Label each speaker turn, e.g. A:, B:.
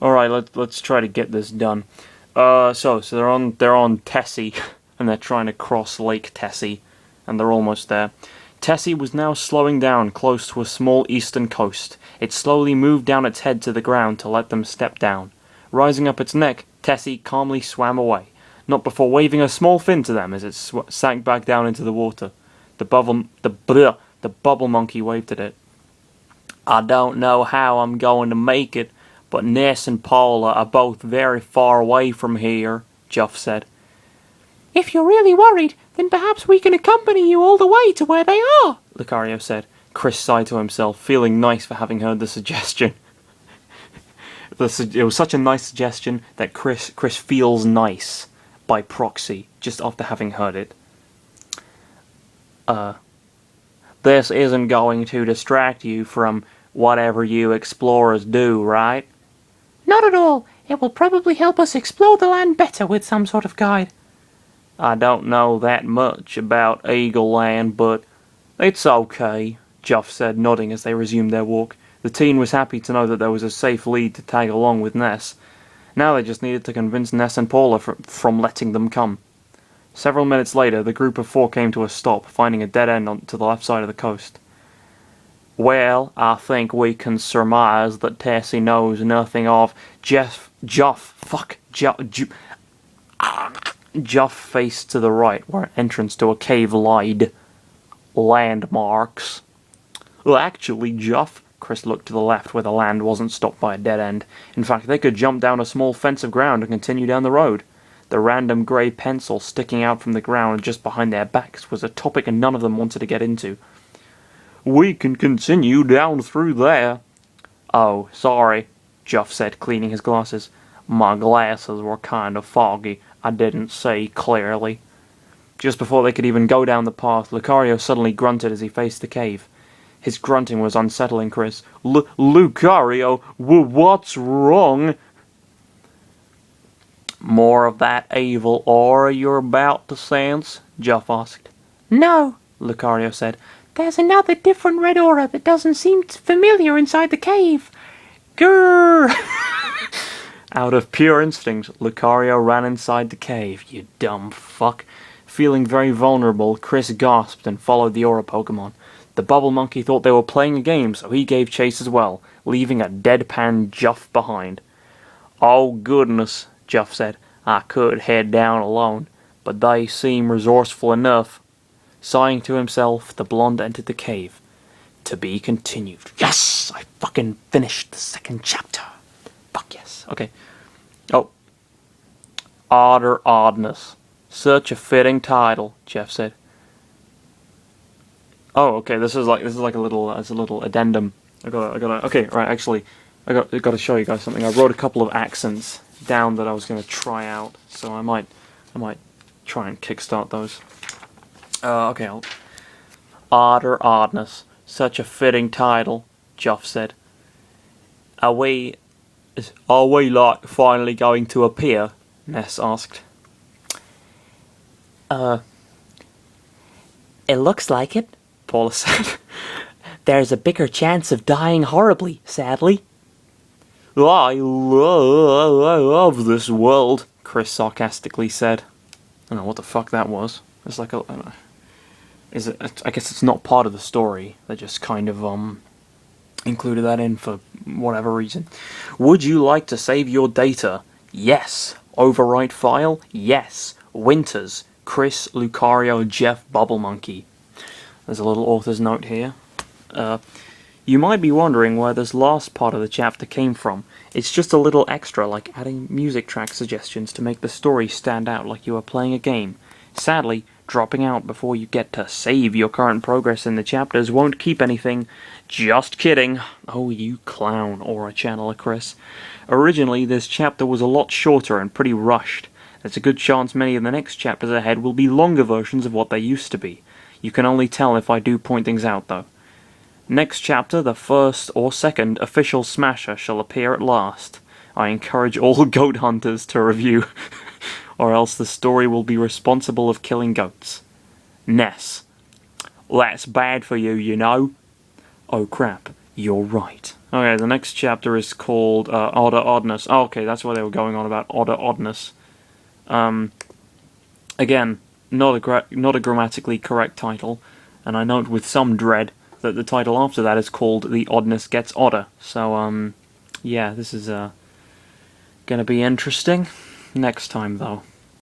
A: Alright, let's try to get this done. So they're on Tessie, and they're trying to cross Lake Tessie, and they're almost there. Tessie was now slowing down close to a small eastern coast. It slowly moved down its head to the ground to let them step down. Rising up its neck, Tessie calmly swam away, not before waving a small fin to them as it sank back down into the water. The bubble monkey waved at it. I don't know how I'm going to make it, but Ness and Paula are both very far away from here, Juff said.
B: If you're really worried, then perhaps we can accompany you all the way to where they are,
A: Lucario said. Chris sighed to himself, feeling nice for having heard the suggestion. It was such a nice suggestion that Chris feels nice by proxy, just after having heard it. This isn't going to distract you from whatever you explorers do, right?
B: Not at all. It will probably help us explore the land better with some sort of guide.
A: I don't know that much about Eagle Land, but it's okay, Juff said, nodding as they resumed their walk. The teen was happy to know that there was a safe lead to tag along with Ness. Now they just needed to convince Ness and Paula from letting them come. Several minutes later, the group of four came to a stop, finding a dead end to the left side of the coast. Well, I think we can surmise that Tessie knows nothing of Juff faced to the right, where an entrance to a cave lied. Landmarks. Well, actually, Juff, Chris looked to the left where the land wasn't stopped by a dead end. In fact, they could jump down a small fence of ground and continue down the road. The random grey pencil sticking out from the ground just behind their backs was a topic none of them wanted to get into. We can continue down through there. Oh, sorry, Juff said, cleaning his glasses. My glasses were kind of foggy. I didn't see clearly. Just before they could even go down the path, Lucario suddenly grunted as he faced the cave. His grunting was unsettling Chris. Lucario, what's wrong? More of that evil aura you're about to sense? Juff asked.
B: No,
A: Lucario said.
B: There's another different red aura that doesn't seem familiar inside the cave. Grrr!
A: Out of pure instinct, Lucario ran inside the cave. You dumb fuck. Feeling very vulnerable, Chris gasped and followed the aura Pokemon. The bubble monkey thought they were playing a game, so he gave chase as well, leaving a deadpan Juff behind. Oh goodness, Juff said. I could head down alone, but they seem resourceful enough. Sighing to himself, the blonde entered the cave. To be continued. Yes! I fucking finished the second chapter. Fuck yes. Okay. Oh. Odder Oddness. Such a fitting title, Jeff said. Oh, okay, this is like a little addendum. Okay, right, actually, I got to show you guys something. I wrote a couple of accents down that I was going to try out, so I might try and kickstart those. Okay, Odder Oddness. Such a fitting title, Juff said. Are we like finally going to appear? Ness asked.
B: It looks like it, Paula said. There's a bigger chance of dying horribly, sadly.
A: I love this world, Chris sarcastically said. I don't know what the fuck that was. It's like I don't know. I guess it's not part of the story. They just kind of included that in for whatever reason. Would you like to save your data? Yes. Overwrite file? Yes. Winters. Chris, Lucario, Jeff, Bubble Monkey. There's a little author's note here. You might be wondering where this last part of the chapter came from. It's just a little extra, like adding music track suggestions to make the story stand out like you are playing a game. Sadly, dropping out before you get to save your current progress in the chapters won't keep anything. Just kidding. Oh, you clown, Aura Channeler Chris. Originally, this chapter was a lot shorter and pretty rushed. There's a good chance many of the next chapters ahead will be longer versions of what they used to be. You can only tell if I do point things out, though. Next chapter, the first or second official Smasher shall appear at last. I encourage all goat hunters to review, or else the story will be responsible of killing goats. Ness. That's bad for you, you know. Oh crap. You're right. Okay, the next chapter is called Odder Oddness. Oh, okay, that's why they were going on about Odder Oddness. Again, not a grammatically correct title, and I note with some dread that the title after that is called The Oddness Gets Odder. So, yeah, this is gonna be interesting. Next time, though.